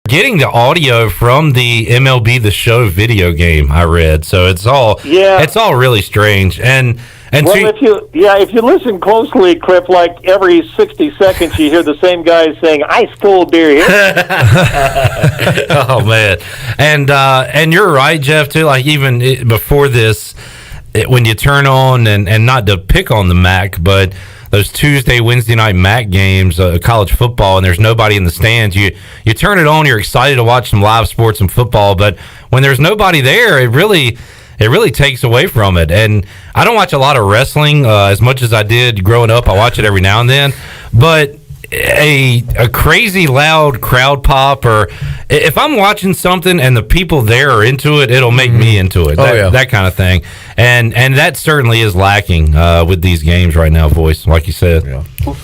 getting the audio from the MLB The Show video game. I read, so it's all really strange. And well, if you listen closely, Cliff, like every 60 seconds you hear the same guy saying "ice cold beer" here. Oh man, and you're right, Jeff, too. Like even before this, when you turn on and not to pick on the MAC, but those Tuesday, Wednesday night MAC games, college football, and there's nobody in the stands. You turn it on, you're excited to watch some live sports and football, but when there's nobody there, it really takes away from it. And I don't watch a lot of wrestling as much as I did growing up. I watch it every now and then, but a crazy loud crowd pop, or if I'm watching something and the people there are into it, it'll make me into it. That kind of thing. And that certainly is lacking with these games right now, Voice, like you said.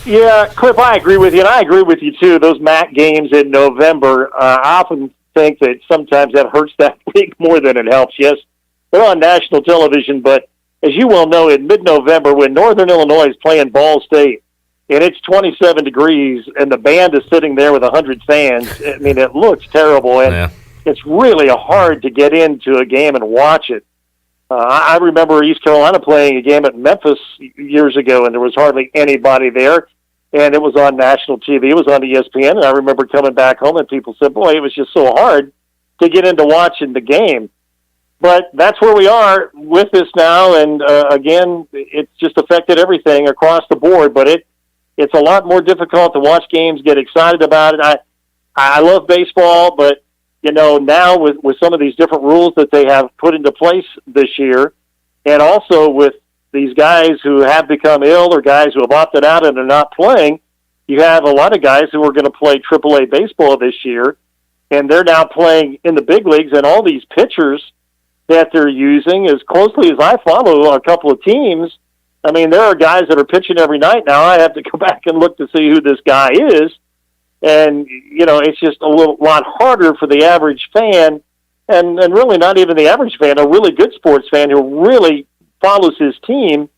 Yeah, Cliff, I agree with you, and I agree with you too. Those MAC games in November, I often think that sometimes that hurts that league more than it helps. Yes, they're on national television, but as you well know, in mid-November when Northern Illinois is playing Ball State, and it's 27 degrees, and the band is sitting there with 100 fans. I mean, it looks terrible, and it's really hard to get into a game and watch it. I remember East Carolina playing a game at Memphis years ago, and there was hardly anybody there, and it was on national TV. It was on ESPN, and I remember coming back home, and people said, boy, it was just so hard to get into watching the game. But that's where we are with this now, and again, it's just affected everything across the board, but it's a lot more difficult to watch games, get excited about it. I love baseball, but, you know, now with some of these different rules that they have put into place this year, and also with these guys who have become ill or guys who have opted out and are not playing, you have a lot of guys who are going to play AAA baseball this year, and they're now playing in the big leagues, and all these pitchers that they're using, as closely as I follow a couple of teams, I mean, there are guys that are pitching every night now. I have to go back and look to see who this guy is. And, you know, it's just a lot harder for the average fan, and really not even the average fan, a really good sports fan who really follows his team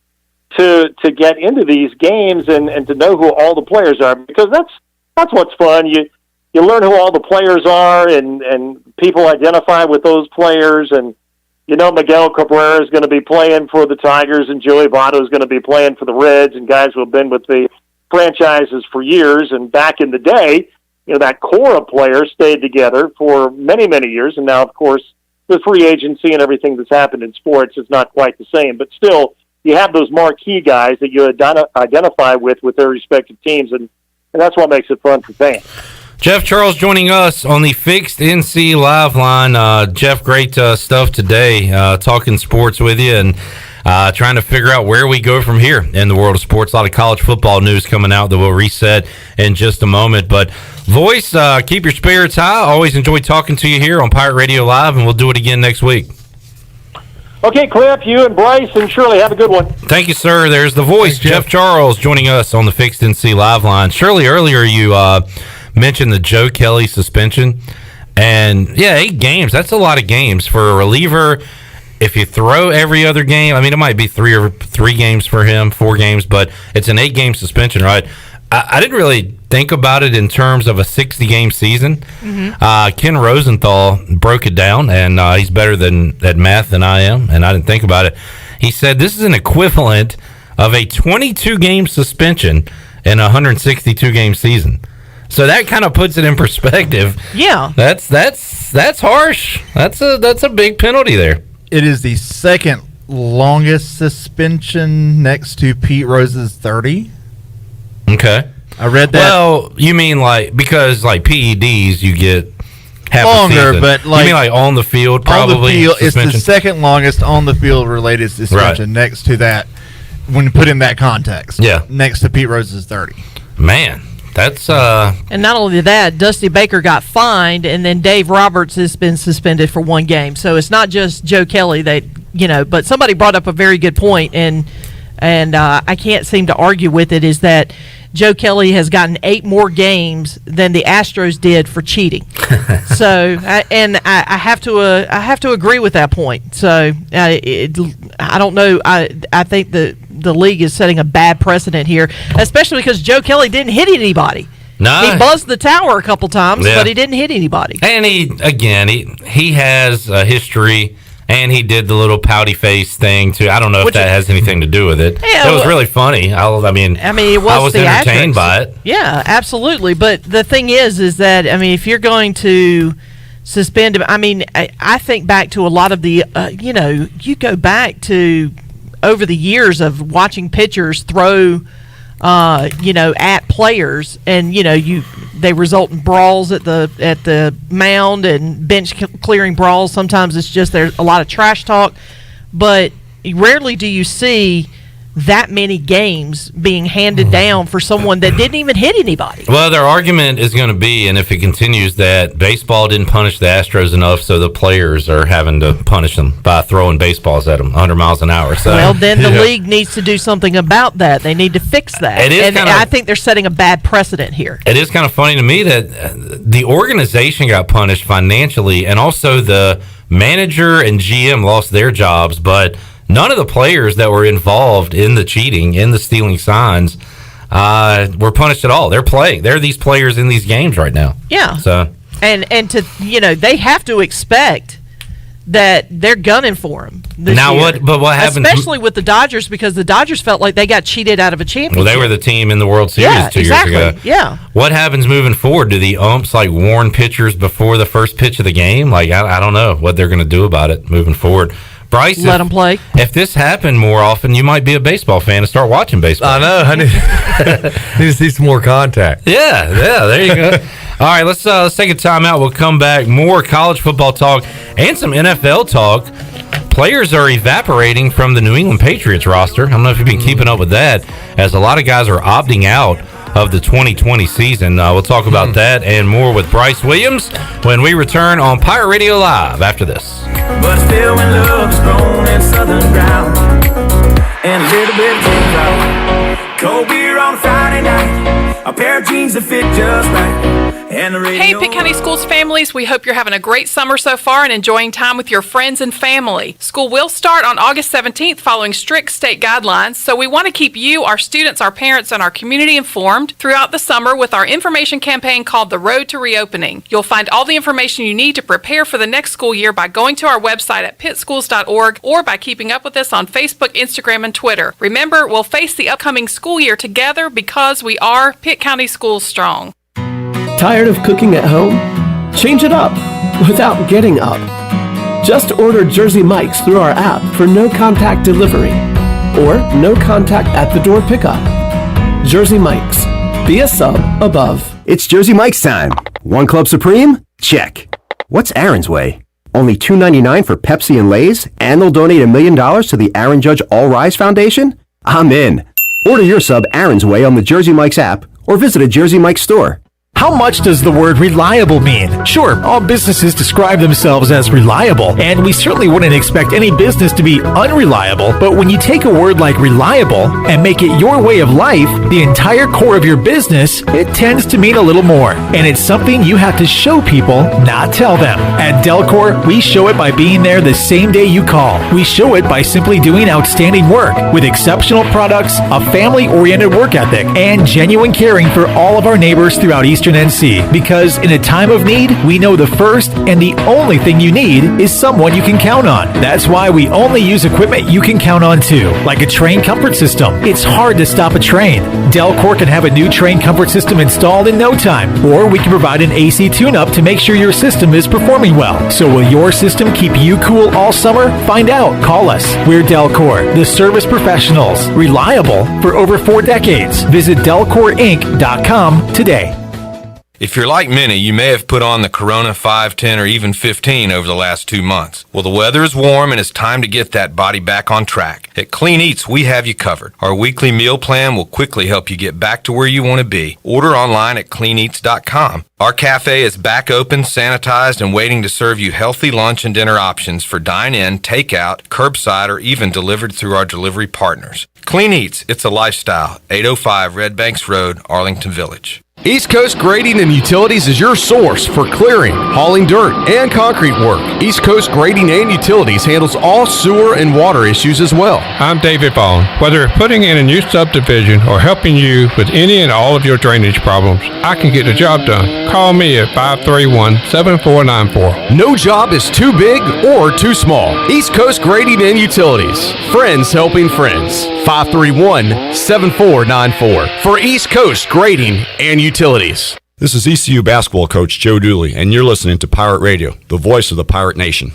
to get into these games and to know who all the players are, because that's what's fun. You learn who all the players are, and people identify with those players, and you know, Miguel Cabrera is going to be playing for the Tigers, and Joey Votto is going to be playing for the Reds, and guys who have been with the franchises for years. And back in the day, you know, that core of players stayed together for many, many years. And now, of course, the free agency and everything that's happened in sports is not quite the same. But still, you have those marquee guys that you identify with their respective teams, and that's what makes it fun for fans. Jeff Charles joining us on the Fixed NC Live line. Jeff, great stuff today, talking sports with you and trying to figure out where we go from here in the world of sports. A lot of college football news coming out that we'll reset in just a moment. But, Voice, keep your spirits high. Always enjoy talking to you here on Pirate Radio Live, and we'll do it again next week. Okay, Cliff, you and Bryce and Shirley, have a good one. Thank you, sir. There's the Voice, Jeff Charles, joining us on the Fixed NC Live line. Shirley, earlier you mentioned the Joe Kelly suspension, and 8 games, that's a lot of games for a reliever. If you throw every other game, I mean, it might be 3 games for him, 4 games, but it's an 8-game suspension, right? I didn't really think about it in terms of a 60-game season. Ken Rosenthal broke it down, and he's better at math than I am, and I didn't think about it. He said this is an equivalent of a 22-game suspension in a 162-game season. So that kind of puts it in perspective. Yeah, that's harsh. That's a big penalty there. It is the second longest suspension next to Pete Rose's 30. Okay, I read that. Well, you mean like because like PEDs you get half longer, a season. But like you mean like on the field probably. On the field, it's the second longest on the field related suspension next to that. When you put in that context, next to Pete Rose's 30. Man. That's and not only that, Dusty Baker got fined, and then Dave Roberts has been suspended for 1 game. So it's not just Joe Kelly but somebody brought up a very good point, and I can't seem to argue with it. Is that Joe Kelly has gotten 8 more games than the Astros did for cheating. So I have to agree with that point. So I don't know. I think the league is setting a bad precedent here, especially because Joe Kelly didn't hit anybody. No. He buzzed the tower a couple times, but he didn't hit anybody. And he has a history, and he did the little pouty face thing too. I don't know if that has anything to do with it. Yeah, it was really funny. I was entertained by it. Yeah, absolutely. But the thing is that if you're going to suspend him, I think back to a lot of the, you go back to over the years of watching pitchers throw, at players, and they result in brawls at the mound and bench clearing brawls. Sometimes it's just there's a lot of trash talk, but rarely do you see that many games being handed down for someone that didn't even hit anybody. Well, their argument is going to be, and if it continues, that baseball didn't punish the Astros enough, so the players are having to punish them by throwing baseballs at them 100 miles an hour. So, well, then the league needs to do something about that. They need to fix that. I think they're setting a bad precedent here. It is kind of funny to me that the organization got punished financially, and also the manager and GM lost their jobs, but none of the players that were involved in the cheating, in the stealing signs, were punished at all. They're playing. They're these players in these games right now. Yeah. So and to they have to expect that they're gunning for him this year. What happened? Especially with the Dodgers, because the Dodgers felt like they got cheated out of a championship. Well, they were the team in the World Series 2 years ago. Yeah. What happens moving forward? Do the umps warn pitchers before the first pitch of the game? I don't know what they're going to do about it moving forward. Bryce, let them play. If this happened more often, you might be a baseball fan and start watching baseball. I know. I need to see some more contact. Yeah, there you go. All right, let's take a timeout. We'll come back. More college football talk and some NFL talk. Players are evaporating from the New England Patriots roster. I don't know if you've been keeping up with that, as a lot of guys are opting out of the 2020 season. We'll talk about that and more with Bryce Williams when we return on Pirate Radio Live after this. But still, when love's grown in southern ground and a little bit of drought, cold beer on a Friday night, a pair of jeans that fit just right. Hey, Pitt County Schools families, we hope you're having a great summer so far and enjoying time with your friends and family. School will start on August 17th following strict state guidelines, so we want to keep you, our students, our parents, and our community informed throughout the summer with our information campaign called The Road to Reopening. You'll find all the information you need to prepare for the next school year by going to our website at pittschools.org or by keeping up with us on Facebook, Instagram, and Twitter. Remember, we'll face the upcoming school year together because we are Pitt County Schools Strong. Tired of cooking at home? Change it up without getting up. Just order Jersey Mike's through our app for no-contact delivery or no-contact at-the-door pickup. Jersey Mike's. Be a sub above. It's Jersey Mike's time. One Club Supreme? Check. What's Aaron's Way? Only $2.99 for Pepsi and Lay's, and they'll donate $1 million to the Aaron Judge All Rise Foundation? I'm in. Order your sub Aaron's Way on the Jersey Mike's app or visit a Jersey Mike's store. How much does the word reliable mean? Sure, all businesses describe themselves as reliable, and we certainly wouldn't expect any business to be unreliable, but when you take a word like reliable and make it your way of life, the entire core of your business, it tends to mean a little more. And it's something you have to show people, not tell them. At Delcor, we show it by being there the same day you call. We show it by simply doing outstanding work with exceptional products, a family-oriented work ethic, and genuine caring for all of our neighbors throughout Eastern NC, because in a time of need, we know the first and the only thing you need is someone you can count on. That's why we only use equipment you can count on too, like a train comfort system. It's hard to stop a train. Delcor can have a new train comfort system installed in no time, or we can provide an AC tune-up to make sure your system is performing well. So will your system keep you cool all summer? Find out. Call us. We're Delcor, the service professionals, reliable for over 4 decades. Visit DelcorInc.com today. If you're like many, you may have put on the Corona 5, 10, or even 15 over the last 2 months. Well, the weather is warm and it's time to get that body back on track. At Clean Eats, we have you covered. Our weekly meal plan will quickly help you get back to where you want to be. Order online at cleaneats.com. Our cafe is back open, sanitized, and waiting to serve you healthy lunch and dinner options for dine-in, takeout, curbside, or even delivered through our delivery partners. Clean Eats, it's a lifestyle. 805 Red Banks Road, Arlington Village. East Coast Grading and Utilities is your source for clearing, hauling dirt, and concrete work. East Coast Grading and Utilities handles all sewer and water issues as well. I'm David Vaughn. Whether putting in a new subdivision or helping you with any and all of your drainage problems, I can get the job done. Call me at 531-7494. No job is too big or too small. East Coast Grading and Utilities. Friends helping friends. 531-7494 for East Coast Grading and Utilities. This is ECU basketball coach Joe Dooley, and you're listening to Pirate Radio, the voice of the Pirate Nation.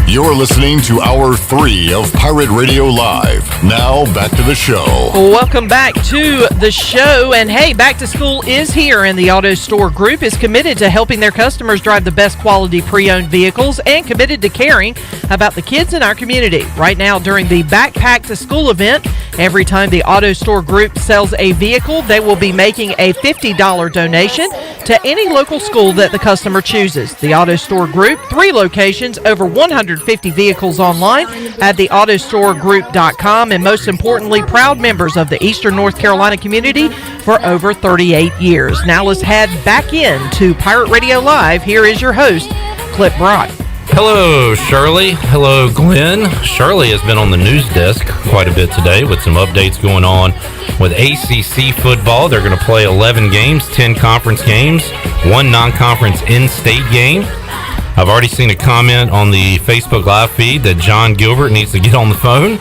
You're listening to Hour 3 of Pirate Radio Live. Now, back to the show. Welcome back to the show. And hey, back to school is here, and the Auto Store Group is committed to helping their customers drive the best quality pre-owned vehicles and committed to caring about the kids in our community. Right now, during the Backpack to School event, every time the Auto Store Group sells a vehicle, they will be making a $50 donation to any local school that the customer chooses. The Auto Store Group, 3 locations, over 150 vehicles online at theautostoregroup.com, and most importantly, proud members of the Eastern North Carolina community for over 38 years. Now let's head back into Pirate Radio Live. Here is your host, Clip Brock. Hello, Shirley. Hello, Glenn. Shirley has been on the news desk quite a bit today with some updates going on with ACC football. They're going to play 11 games, 10 conference games, 1 non-conference in-state game. I've already seen a comment on the Facebook Live feed that John Gilbert needs to get on the phone,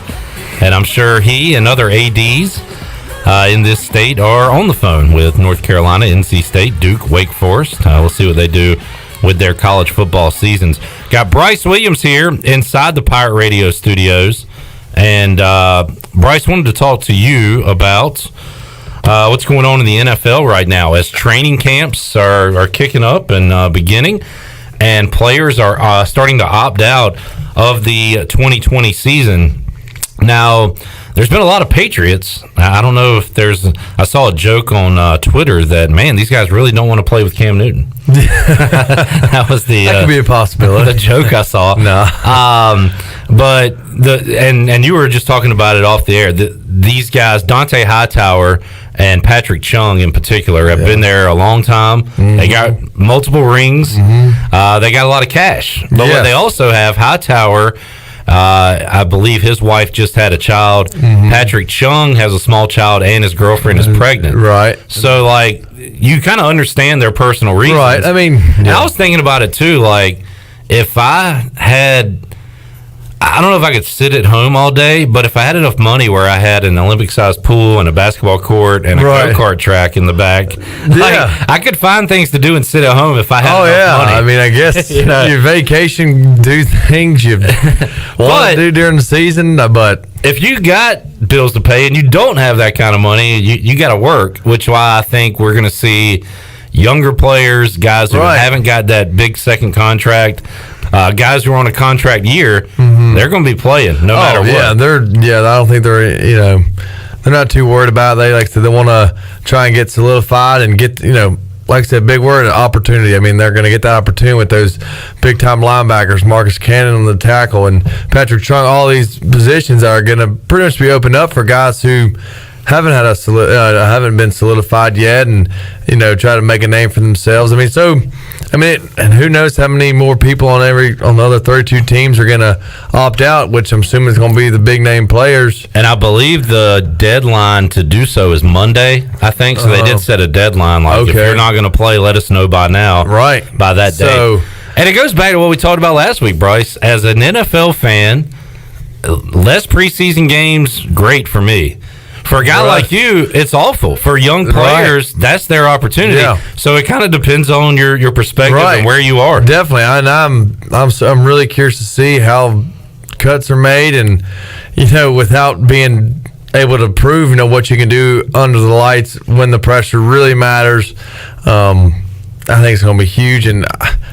and I'm sure he and other ADs in this state are on the phone with North Carolina, NC State, Duke, Wake Forest. We'll see what they do with their college football seasons. Got Bryce Williams here inside the Pirate Radio studios, and Bryce, wanted to talk to you about what's going on in the NFL right now as training camps are kicking up and beginning, and players are starting to opt out of the 2020 season. Now, there's been a lot of Patriots. I don't know if I saw a joke on Twitter that, man, these guys really don't want to play with Cam Newton. That was that could be a possibility. The joke I saw. No. But and you were just talking about it off the air. These guys, Dante Hightower and Patrick Chung in particular, have been there a long time. Mm-hmm. They got multiple rings. Mm-hmm. They got a lot of cash. But what they also have, Hightower, I believe his wife just had a child. Mm-hmm. Patrick Chung has a small child, and his girlfriend is pregnant. Right. So, like, you kind of understand their personal reasons. Right. I mean, and I was thinking about it too. Like, if I don't know if I could sit at home all day, but if I had enough money where I had an Olympic-sized pool and a basketball court and a go-kart track in the back, I could find things to do and sit at home if I had enough money. I mean, I guess your vacation, do things you want to do during the season, but if you got bills to pay and you don't have that kind of money, you got to work, which is why I think we're going to see younger players, guys who haven't got that big second contract, guys who are on a contract year, they're going to be playing no matter what. I don't think they're not too worried about it. They want to try and get solidified and get, like I said, big word, opportunity. I mean, they're going to get that opportunity with those big-time linebackers, Marcus Cannon on the tackle and Patrick Chung. All these positions are going to pretty much be opened up for guys who haven't been solidified yet, and try to make a name for themselves. And who knows how many more people on the other 32 teams are going to opt out, which I'm assuming is going to be the big name players. And I believe the deadline to do so is Monday, I think. So they did set a deadline. If you're not going to play, let us know by now. Right. By that day. And it goes back to what we talked about last week, Bryce. As an NFL fan, less preseason games, great for me. For a guy like you, it's awful. For young players, that's their opportunity. Yeah. So it kind of depends on your perspective and where you are. Definitely, and I'm really curious to see how cuts are made, and without being able to prove what you can do under the lights when the pressure really matters. I think it's going to be huge, and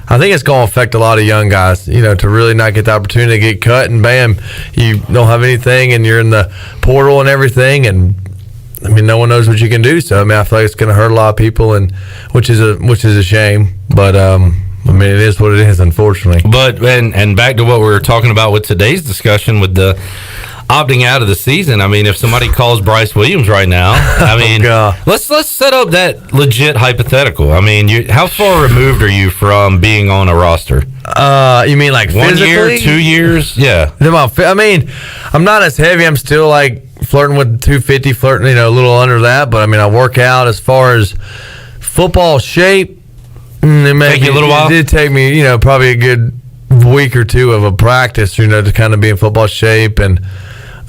I think it's going to affect a lot of young guys, to really not get the opportunity to get cut, and bam, you don't have anything, and you're in the portal and everything, and I mean, no one knows what you can do. So I mean, I feel like it's going to hurt a lot of people, and which is a shame. But I mean, it is what it is, unfortunately. But and back to what we were talking about with today's discussion with the opting out of the season. I mean, if somebody calls Bryce Williams right now, I mean, let's set up that legit hypothetical. I mean, how far removed are you from being on a roster? You mean like 1 physically? year, 2 years? Yeah. I mean, I'm not as heavy. I'm still like flirting with 250, flirting, a little under that. But I mean, I work out. As far as football shape, take you a little while. It did take me, probably a good week or two of a practice, to kind of be in football shape. And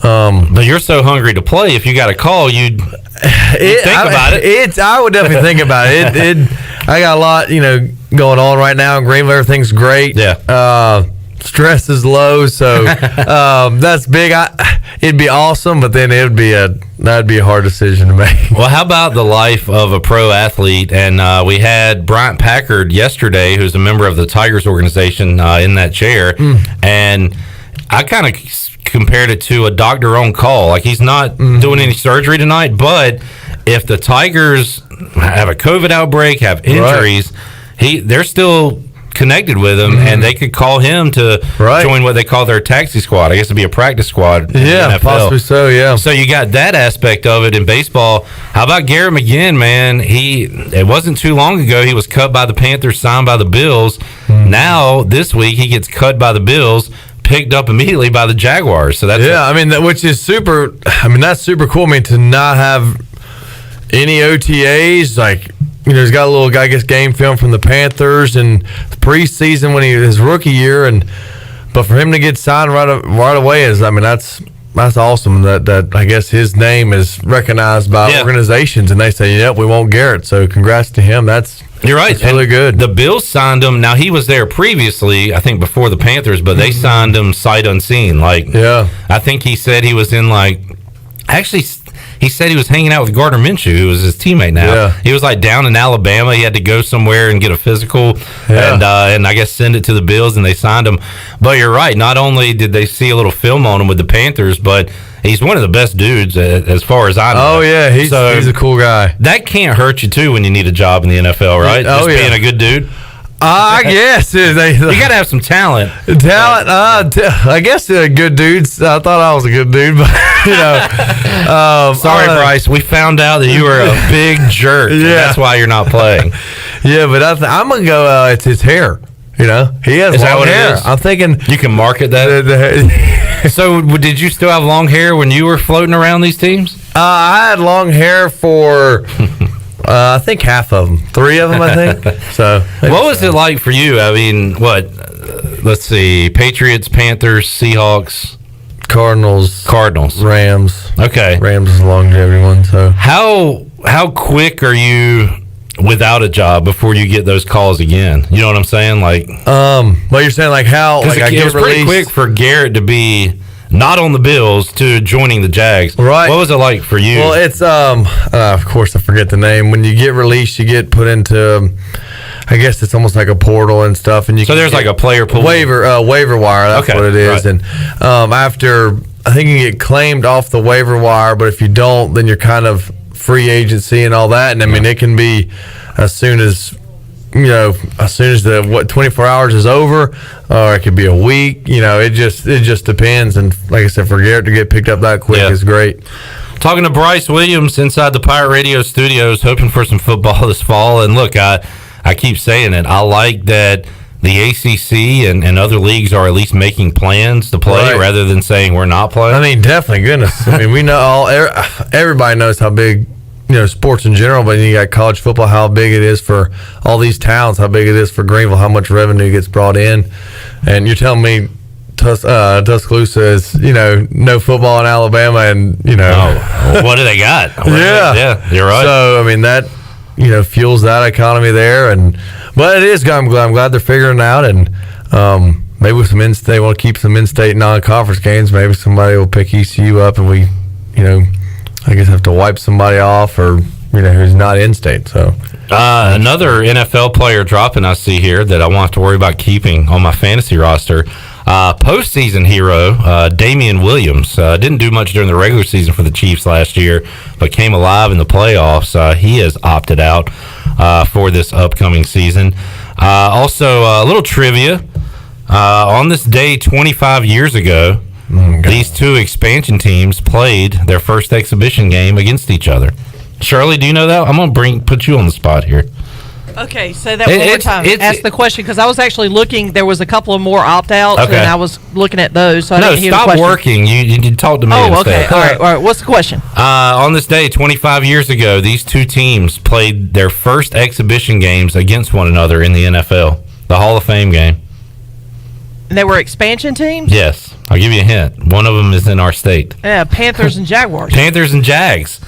but you're so hungry to play. If you got a call, you'd think about it. I would definitely think about it. I got a lot, going on right now in Greenville. Everything's great. Yeah. Stress is low, so that's big. It'd be awesome, but then that'd be a hard decision to make. Well, how about the life of a pro athlete? And we had Bryant Packard yesterday, who's a member of the Tigers organization, in that chair, and I kind of compared it to a doctor on call. Like, he's not doing any surgery tonight, but if the Tigers have a COVID outbreak, have injuries, they're still connected with him, and they could call him to join what they call their taxi squad. I guess it'd be a practice squad. Yeah, possibly so. Yeah. So you got that aspect of it in baseball. How about Garrett McGhinn, man? It wasn't too long ago he was cut by the Panthers, signed by the Bills. Now this week he gets cut by the Bills, picked up immediately by the Jaguars. So that's which is super. I mean, that's super cool. I mean, to not have any OTAs, like, he's got a little, game film from the Panthers and the preseason when his rookie year, but for him to get signed right away that's awesome. That I guess his name is recognized by organizations, and they say, "Yep, we want Garrett." So congrats to him. You're right. That's really good. The Bills signed him. Now, he was there previously, I think, before the Panthers, but they signed him sight unseen. I think he said he was in he said he was hanging out with Gardner Minshew, who was his teammate now. Yeah. He was down in Alabama. He had to go somewhere and get a physical and I guess send it to the Bills, and they signed him. But you're right. Not only did they see a little film on him with the Panthers, but he's one of the best dudes as far as I know. Oh, yeah. He's a cool guy. That can't hurt you, too, when you need a job in the NFL, right? Oh, Just being a good dude. I guess you got to have some talent. I guess good dudes. I thought I was a good dude, but sorry, Bryce. We found out that you were a big jerk. That's why you're not playing. Yeah, but I'm gonna go. It's his hair. He has long hair. I'm thinking you can market that. So, did you still have long hair when you were floating around these teams? I had long hair for. I think half of them. 3 of them, I think. So, what was it like for you? I mean, let's see. Patriots, Panthers, Seahawks, Cardinals, Rams. Okay. Rams is a longevity one. So, how quick are you without a job before you get those calls again? You know what I'm saying? Well, you're saying how? It was pretty quick for Garrett to be not on the Bills to joining the Jags. Right. What was it like for you? Well, it's of course I forget the name. When you get released, you get put into I guess it's almost like a portal and stuff, and there's like a player pool waiver wire. That's what it is. Right. And after I think you get claimed off the waiver wire, but if you don't, then you're kind of free agency and all that. And I mean, it can be as soon as the 24 hours is over, or it could be a week. It just depends. And like I said, for Garrett to get picked up that quick is great. Talking to Bryce Williams inside the Pirate Radio studios, hoping for some football this fall. And look, I keep saying it. I like that the ACC and other leagues are at least making plans to play rather than saying we're not playing. I mean, definitely, goodness. I mean, we know everybody knows how big sports in general, but you got college football, how big it is for all these towns, how big it is for Greenville, how much revenue gets brought in. And you're telling me Tuscaloosa is, no football in Alabama, and, what do they got? Yeah, you're right. So, I mean, that, fuels that economy there. But it is, I'm glad they're figuring it out, and maybe with they want to keep some in-state non-conference games. Maybe somebody will pick ECU up, and we, I guess have to wipe somebody off, or who's not in state. So another NFL player dropping I see here that I want to worry about keeping on my fantasy roster. Postseason hero, Damian Williams, didn't do much during the regular season for the Chiefs last year, but came alive in the playoffs. He has opted out for this upcoming season. Also, a little trivia. On this day 25 years ago, these two expansion teams played their first exhibition game against each other. Shirley, do you know that? I'm going to put you on the spot here. Okay, say that one more time. Ask the question, because I was actually looking. There was a couple of more opt-outs, and I was looking at those. So I didn't hear the question. Stop working. You talk to me instead. Okay. All right. What's the question? On this day, 25 years ago, these two teams played their first exhibition games against one another in the NFL, the Hall of Fame game. And they were expansion teams? Yes. I'll give you a hint. One of them is in our state. Yeah, Panthers and Jaguars. Panthers and Jags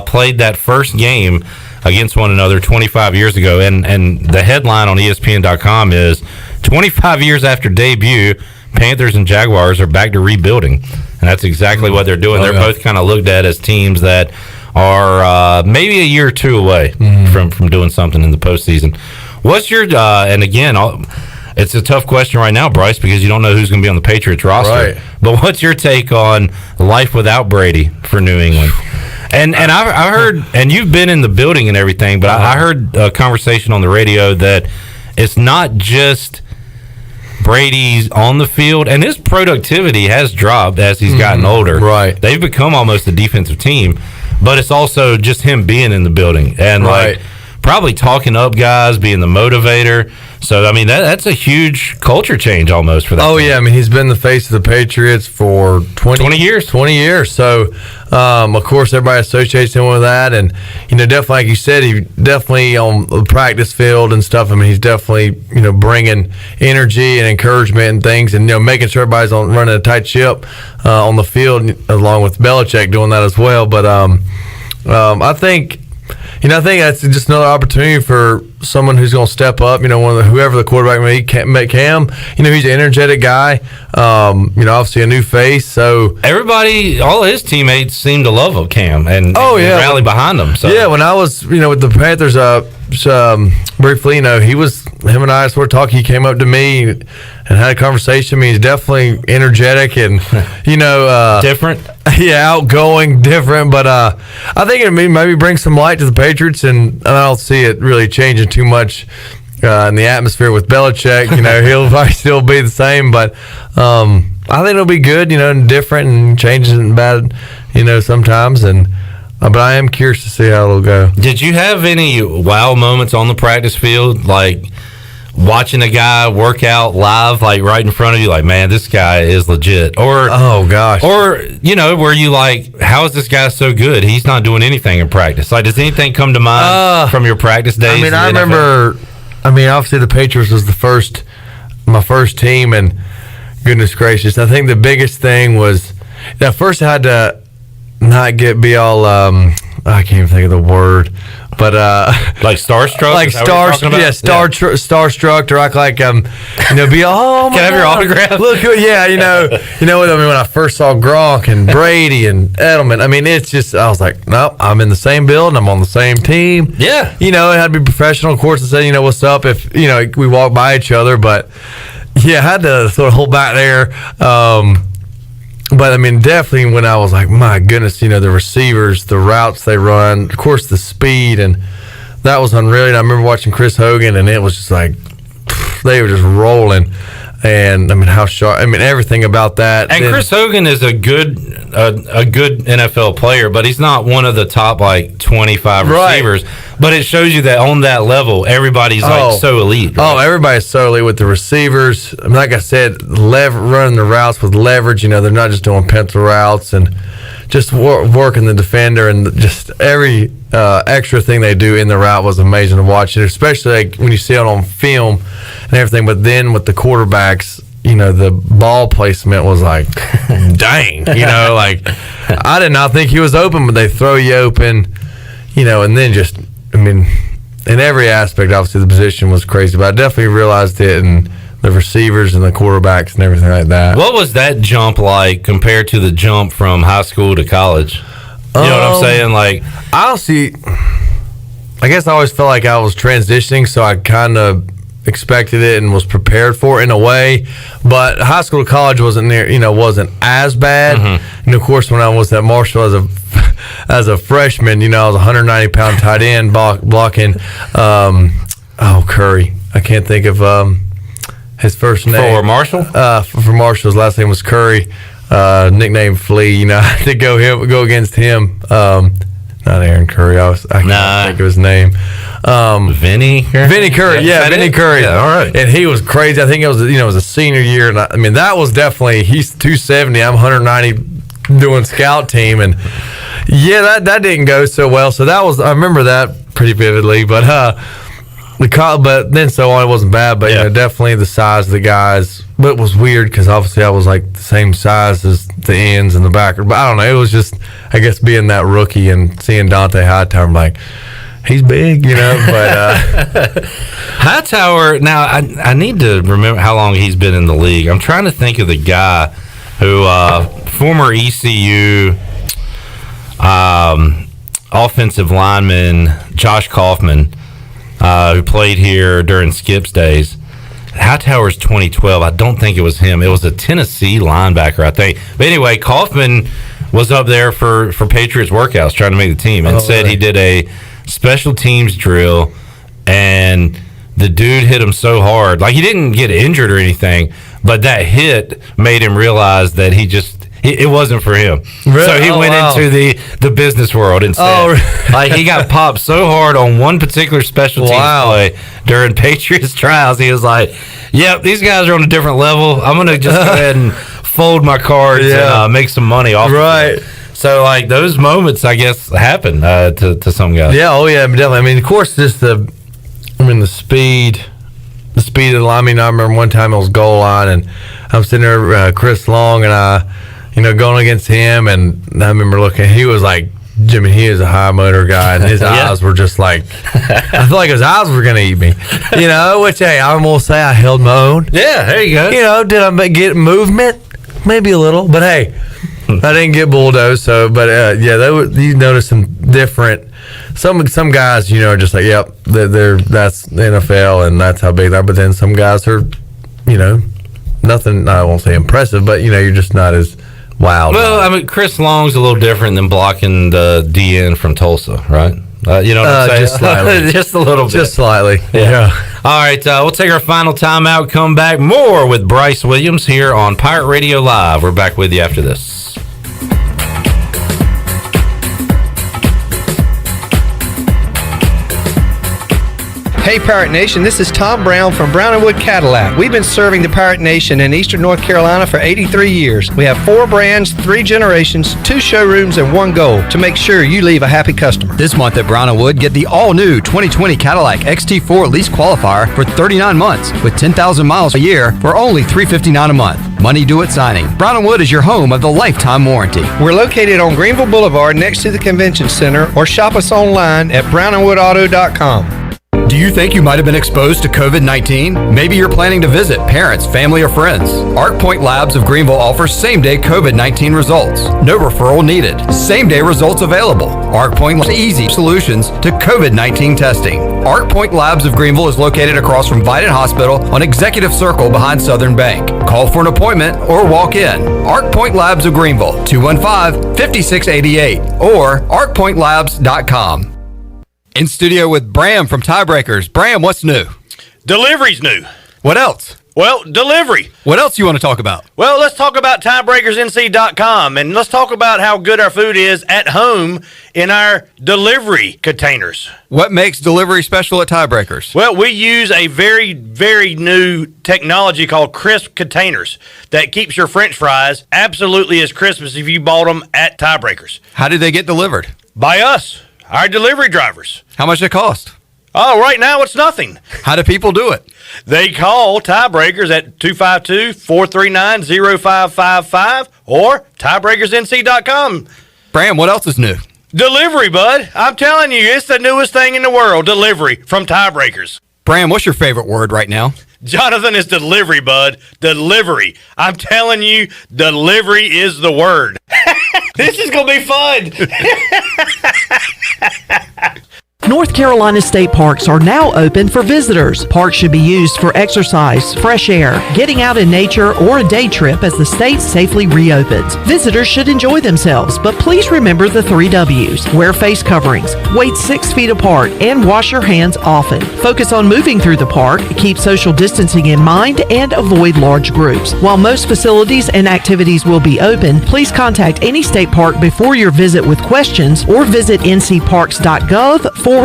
played that first game against one another 25 years ago, and the headline on ESPN.com is 25 years after debut, Panthers and Jaguars are back to rebuilding, and that's exactly what they're doing. They're both kind of looked at as teams that are maybe a year or two away from doing something in the postseason. What's your and again, it's a tough question right now, Bryce, because you don't know who's going to be on the Patriots roster. Right. But what's your take on life without Brady for New England? And I heard, and you've been in the building and everything, but I heard a conversation on the radio that it's not just Brady's on the field, and his productivity has dropped as he's gotten older. Right. They've become almost a defensive team, but it's also just him being in the building and like probably talking up guys, being the motivator. So, I mean, that's a huge culture change almost for that team. Yeah. I mean, he's been the face of the Patriots for 20 years. 20 years. So, of course, everybody associates him with that. And, definitely, like you said, he definitely on the practice field and stuff. I mean, he's definitely, bringing energy and encouragement and things and, making sure everybody's running a tight ship on the field, along with Belichick doing that as well. But I think that's just another opportunity for someone who's going to step up. Whoever the quarterback may be, Cam. He's an energetic guy. Obviously a new face. So everybody, all his teammates seem to love Cam and rally behind him. So when I was with the Panthers, briefly, him and I sort of talked. He came up to me and had a conversation. I mean, he's definitely energetic and different. Yeah, outgoing, different, but I think it maybe bring some light to the Patriots, and I don't see it really changing too much in the atmosphere with Belichick. He'll probably still be the same, but I think it'll be good, and different and changes and bad, sometimes, and but I am curious to see how it'll go. Did you have any wow moments on the practice field, like watching a guy work out live, like right in front of you, like, man, this guy is legit? Or were you like, how is this guy so good? He's not doing anything in practice. Like, does anything come to mind from your practice days? I mean, I remember. I mean, obviously the Patriots was my first team, and goodness gracious, I think the biggest thing was that first I had to not be all I can't even think of the word. But like starstruck, like starstruck, to act like be all. Can I have your autograph? Look, I mean, when I first saw Gronk and Brady and Edelman, I mean, it's just I was like, nope, I'm in the same building, I'm on the same team. Yeah, it had to be professional, of course, to say what's up if we walk by each other, but I had to sort of hold back there. But, I mean, definitely when I was like, my goodness, the receivers, the routes they run, of course, the speed, and that was unreal. And I remember watching Chris Hogan, and it was just like, they were just rolling. And, I mean, how sharp, I mean, everything about that. And Chris Hogan is a good NFL player, but he's not one of the top, 25 receivers. But it shows you that on that level, everybody's, so elite. Right? Oh, everybody's so elite with the receivers. I mean, like I said, running the routes with leverage. They're not just doing pencil routes and just working the defender, and just every extra thing they do in the route was amazing to watch. And especially when you see it on film and everything. But then with the quarterbacks, the ball placement was like, dang, I did not think he was open, but they throw you open, and then just, I mean, in every aspect, obviously the position was crazy, but I definitely realized it, and the receivers and the quarterbacks and everything like that. What was that jump like compared to the jump from high school to college? You know what I'm saying? Like, I guess I always felt like I was transitioning, so I kind of expected it and was prepared for it in a way. But high school to college wasn't as bad. And of course, when I was at Marshall as a freshman, I was a 190-pound tight end blocking Curry. I can't think of his first name. For Marshall? For Marshall, his last name was Curry. Nickname Flea. I had to go against him. Not Aaron Curry. I can't think of his name. Vinny Curry? Vinny Curry. Yeah, Vinny Curry. Yeah, all right. And he was crazy. I think it was a senior year, and I mean that was definitely, he's 270. I'm 190 doing scout team, and yeah, that didn't go so well. So I remember that pretty vividly, but then so on, it wasn't bad, but definitely the size of the guys. But it was weird because obviously I was like the same size as the ends and the backer. But I don't know. It was just, I guess, being that rookie and seeing Dante Hightower, I'm like, he's big, But Hightower. Now I need to remember how long he's been in the league. I'm trying to think of the guy who former ECU offensive lineman Josh Kaufman. Who played here during Skip's days. Hightower's 2012. I don't think it was him. It was a Tennessee linebacker, I think. But anyway, Kaufman was up there for Patriots workouts trying to make the team and said he did a special teams drill, and the dude hit him so hard. Like, he didn't get injured or anything, but that hit made him realize that it wasn't for him. Really? So he went into the business world instead. Like, he got popped so hard on one particular special teams play during Patriots trials. He was like, yep, these guys are on a different level. I'm going to just go ahead and fold my cards and make some money off of it. So, like, those moments, I guess, happen to some guys. Yeah, definitely. I mean, of course, just the speed of the line. I mean, I remember one time it was goal line, and I'm sitting there, Chris Long, and going against him, and I remember looking, he was like, Jimmy, he is a high motor guy, and his eyes were just like, I feel like his eyes were going to eat me, which, hey, I'm going to say I held my own. Yeah, there you go. Did I get movement? Maybe a little, but hey, I didn't get bulldozed, so, but you notice some different, some guys, are just like, yep, that's the NFL, and that's how big they are, but then some guys are, nothing, I won't say impressive, but, you're just not as wild. Well, I mean, Chris Long's a little different than blocking the DN from Tulsa, right? You know what I'm saying? Just slightly. Just a little bit. Just slightly. Yeah. All right, we'll take our final timeout, come back more with Bryce Williams here on Pirate Radio Live. We're back with you after this. Hey Pirate Nation, this is Tom Brown from Brown & Wood Cadillac. We've been serving the Pirate Nation in Eastern North Carolina for 83 years. We have 4 brands, 3 generations, 2 showrooms, and 1 goal to make sure you leave a happy customer. This month at Brown & Wood, get the all-new 2020 Cadillac XT4 Lease Qualifier for 39 months with 10,000 miles a year for only $359 a month. Money due at signing. Brown & Wood is your home of the lifetime warranty. We're located on Greenville Boulevard next to the Convention Center, or shop us online at brownandwoodauto.com. Do you think you might have been exposed to COVID-19? Maybe you're planning to visit parents, family, or friends. Arc Point Labs of Greenville offers same-day COVID-19 results. No referral needed. Same-day results available. Arc Point has easy solutions to COVID-19 testing. Arc Point Labs of Greenville is located across from Vidant Hospital on Executive Circle behind Southern Bank. Call for an appointment or walk in. Arc Point Labs of Greenville, 215-5688 or arcpointlabs.com. In studio with Bram from Tiebreakers. Bram, what's new? Delivery's new. What else? Well, delivery. What else you want to talk about? Well, let's talk about tiebreakersnc.com, and let's talk about how good our food is at home in our delivery containers. What makes delivery special at Tiebreakers? Well, we use a very, very new technology called crisp containers that keeps your French fries absolutely as crisp as if you bought them at Tiebreakers. How do they get delivered? By us, our delivery drivers. How much it cost? Oh, right now it's nothing. How do people do it? They call Tiebreakers at 252-439-0555 or tiebreakersnc.com. Bram, what else is new? Delivery, bud. I'm telling you, it's the newest thing in the world. Delivery from Tiebreakers. Bram, what's your favorite word right now? Jonathan, is delivery, bud. Delivery. I'm telling you, delivery is the word. This is going to be fun. North Carolina state parks are now open for visitors. Parks should be used for exercise, fresh air, getting out in nature, or a day trip as the state safely reopens. Visitors should enjoy themselves, but please remember the 3 W's. Wear face coverings, wait 6 feet apart, and wash your hands often. Focus on moving through the park, keep social distancing in mind, and avoid large groups. While most facilities and activities will be open, please contact any state park before your visit with questions or visit ncparks.gov/open.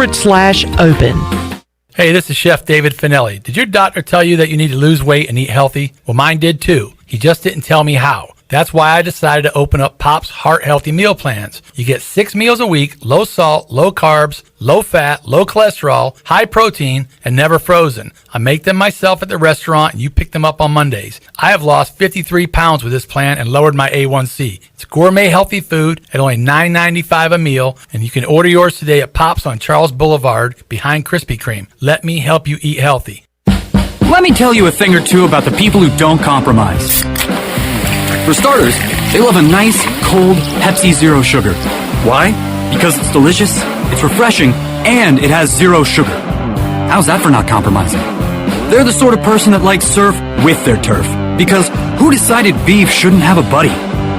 Hey, this is Chef David Finelli. Did your doctor tell you that you need to lose weight and eat healthy? Well, mine did too. He just didn't tell me how. That's why I decided to open up Pop's Heart Healthy Meal Plans. You get 6 meals a week, low salt, low carbs, low fat, low cholesterol, high protein, and never frozen. I make them myself at the restaurant, and you pick them up on Mondays. I have lost 53 pounds with this plan and lowered my A1C. It's gourmet healthy food at only $9.95 a meal, and you can order yours today at Pop's on Charles Boulevard behind Krispy Kreme. Let me help you eat healthy. Let me tell you a thing or two about the people who don't compromise. For starters, they love a nice, cold Pepsi Zero Sugar. Why? Because it's delicious, it's refreshing, and it has zero sugar. How's that for not compromising? They're the sort of person that likes surf with their turf. Because who decided beef shouldn't have a buddy?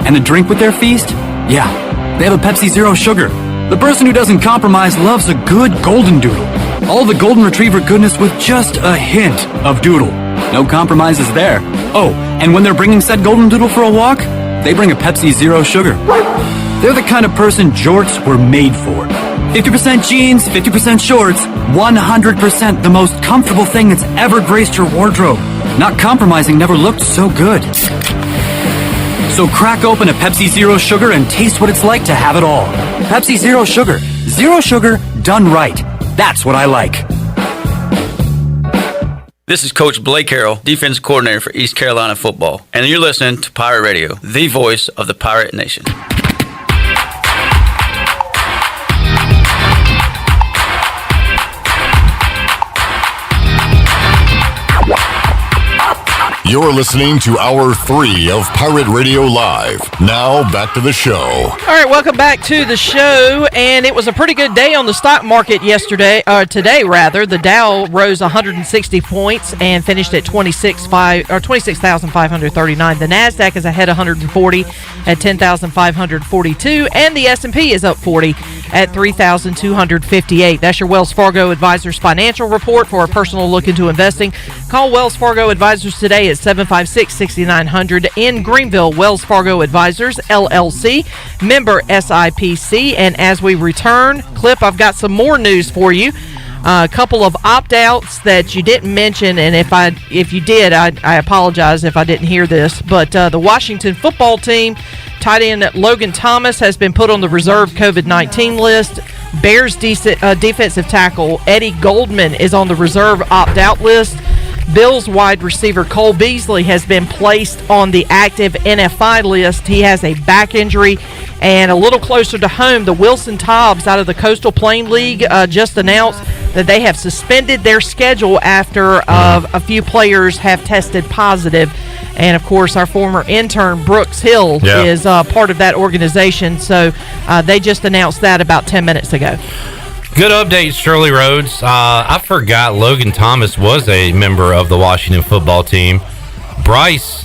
And a drink with their feast? Yeah, they have a Pepsi Zero Sugar. The person who doesn't compromise loves a good golden doodle. All the golden retriever goodness with just a hint of doodle. No compromises there. Oh, and when they're bringing said golden doodle for a walk, they bring a Pepsi Zero Sugar. They're the kind of person jorts were made for. 50% jeans, 50% shorts, 100% the most comfortable thing that's ever graced your wardrobe. Not compromising never looked so good. So crack open a Pepsi Zero Sugar and taste what it's like to have it all. Pepsi Zero Sugar. Zero sugar done right. That's what I like. This is Coach Blake Harrell, defense coordinator for East Carolina football, and you're listening to Pirate Radio, the voice of the Pirate Nation. You're listening to Hour 3 of Pirate Radio Live. Now, back to the show. All right, welcome back to the show. And it was a pretty good day on the stock market today. The Dow rose 160 points and finished at 26,539. The NASDAQ is ahead 140 at 10,542. And the S&P is up 40 at 3,258. That's your Wells Fargo Advisors financial report for a personal look into investing. Call Wells Fargo Advisors today at 756-6900 in Greenville. Wells Fargo Advisors, LLC, member SIPC. And as we return, Clip, I've got some more news for you. A couple of opt-outs that you didn't mention, and if you did, I apologize if I didn't hear this. But the Washington football team, tight end Logan Thomas has been put on the reserve COVID-19 list. Bears defensive tackle Eddie Goldman is on the reserve opt-out list. Bills wide receiver Cole Beasley has been placed on the active NFI list. He has a back injury. And a little closer to home, the Wilson Tobbs out of the Coastal Plain League just announced that they have suspended their schedule after a few players have tested positive. And, of course, our former intern, Brooks Hill, is part of that organization. So they just announced that about 10 minutes ago. Good update, Shirley Rhodes. I forgot Logan Thomas was a member of the Washington football team. Bryce,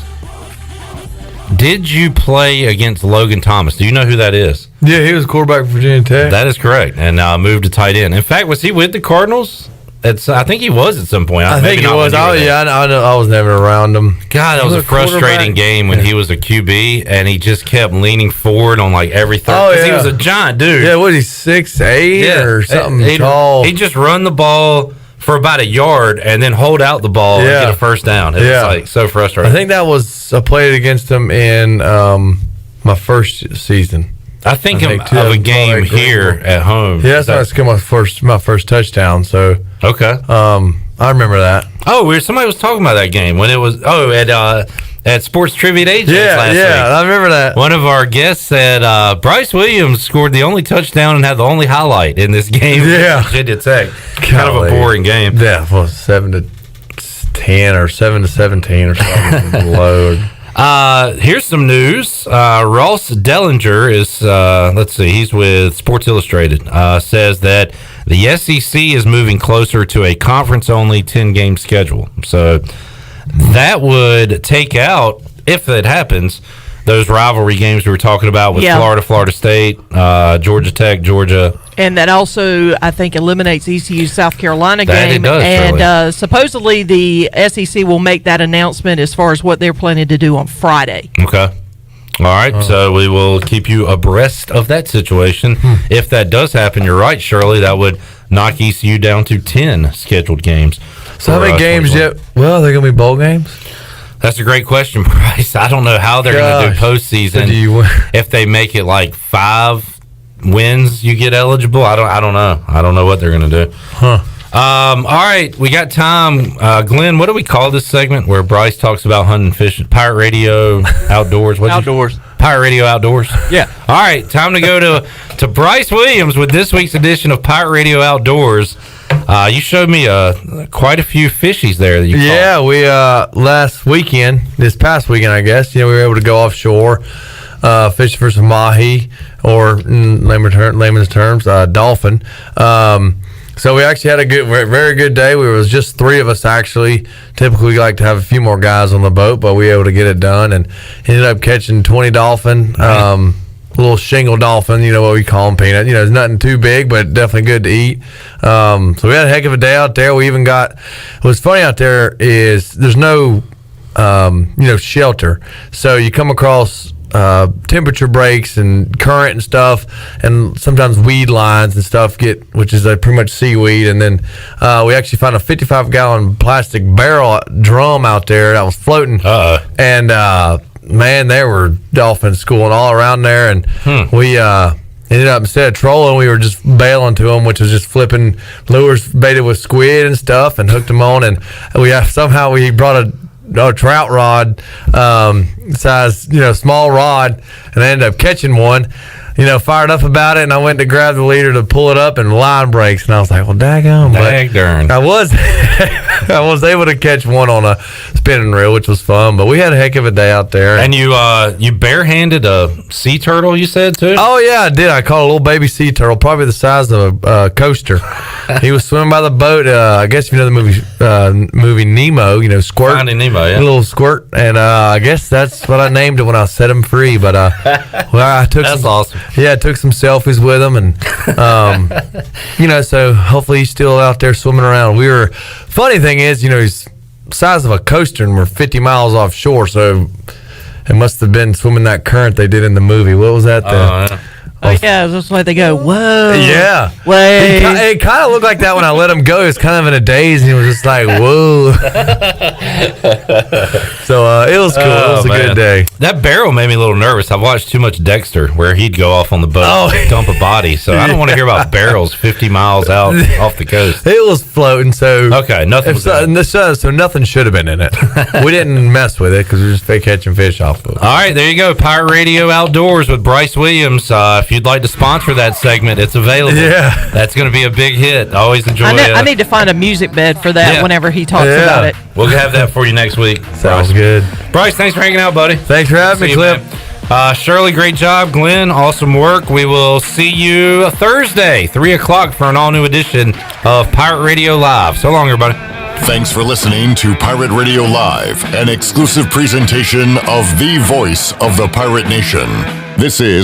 did you play against Logan Thomas? Do you know who that is? Yeah, he was quarterback for Virginia Tech. That is correct, and moved to tight end. In fact, was he with the Cardinals? I think he was at some point. I think he was. I was never around him. God, that was a frustrating game when he was a QB and he just kept leaning forward on like every third. Because he was a giant dude. Yeah, what is he, 6'8" or something tall? He'd just run the ball for about a yard and then hold out the ball and get a first down. It was like so frustrating. I think that was I played against him in my first season. I think of a game here at home. Yeah, that's my first touchdown. So okay, I remember that. Oh, somebody was talking about that game when it was at Sports Trivia Agents last week. I remember that. One of our guests said Bryce Williams scored the only touchdown and had the only highlight in this game. Yeah, Virginia Tech. Kind of a boring game. Yeah, well, 7-10 or 7-17 or something. Low. Here's some news. Ross Dellinger is, he's with Sports Illustrated, says that the SEC is moving closer to a conference-only 10-game schedule. So that would take out, if it happens, those rivalry games we were talking about with Florida, Florida State, Georgia Tech, Georgia. And that also, I think, eliminates ECU's South Carolina game. It does, and supposedly the SEC will make that announcement as far as what they're planning to do on Friday. Okay. All right. So we will keep you abreast of that situation. If that does happen, you're right, Shirley, that would knock ECU down to 10 scheduled games. So how many games yet? Well, they're going to be bowl games? That's a great question, Bryce. I don't know how they're going to do postseason. If they make it like 5 wins, you get eligible. I don't know. I don't know what they're going to do. All right, we got time. Glenn, what do we call this segment where Bryce talks about hunting and fishing? Pirate Radio Outdoors. Outdoors. Pirate Radio Outdoors. Yeah. All right, time to go to Bryce Williams with this week's edition of Pirate Radio Outdoors. You showed me quite a few fishies there that you caught. We this past weekend, I guess, we were able to go offshore, fishing for some mahi, or in layman's terms, dolphin. So we actually had a very good day. We was just 3 of us actually. Typically, we like to have a few more guys on the boat, but we were able to get it done and ended up catching 20 dolphin. Little shingle dolphin, what we call them, peanut. It's nothing too big, but definitely good to eat. So we had a heck of a day out there. We even what's funny out there is there's no, shelter. So you come across temperature breaks and current and stuff, and sometimes weed lines and stuff which is pretty much seaweed. And then we actually found a 55-gallon plastic barrel drum out there that was floating. And man, there were dolphins schooling all around there, and we ended up, instead of trolling, we were just bailing to them, which was just flipping lures baited with squid and stuff, and hooked them on. And we brought a trout rod, size, small rod, and I ended up catching one. Fired up about it, and I went to grab the leader to pull it up, and line breaks, and I was like, well, daggone. Darn. I was able to catch one on a spinning reel, which was fun, but we had a heck of a day out there. And you barehanded a sea turtle, you said, too? Oh, yeah, I did. I caught a little baby sea turtle, probably the size of a coaster. He was swimming by the boat. I guess you know the movie Nemo, Squirt. Finding Nemo, yeah. A little squirt, and I guess that's what I named it when I set him free, but I took That's awesome. Yeah, I took some selfies with him, and so hopefully he's still out there swimming around. Funny thing is, he's the size of a coaster, and we're 50 miles offshore, so it must have been swimming that current they did in the movie. What was that? That's why they go, whoa. Yeah. Way. It kind of looked like that when I let him go. He was kind of in a daze, and he was just like, whoa. So it was cool. It was a good day. That barrel made me a little nervous. I've watched too much Dexter, where he'd go off on the boat and dump a body. So I don't want to hear about barrels 50 miles out off the coast. It was floating, so okay, nothing was in it. So nothing should have been in it. We didn't mess with it because we were just catching fish off of it. All right, there you go. Pirate Radio Outdoors with Bryce Williams. If you'd like to sponsor that segment, it's available. Yeah. That's going to be a big hit. I always enjoy it. I need to find a music bed for that whenever he talks about it. We'll have that for you next week. Sounds good. Bryce, thanks for hanging out, buddy. Thanks for having me, Clip. Shirley, great job. Glenn, awesome work. We will see you Thursday, 3 o'clock, for an all-new edition of Pirate Radio Live. So long, everybody. Thanks for listening to Pirate Radio Live, an exclusive presentation of the voice of the Pirate Nation. This is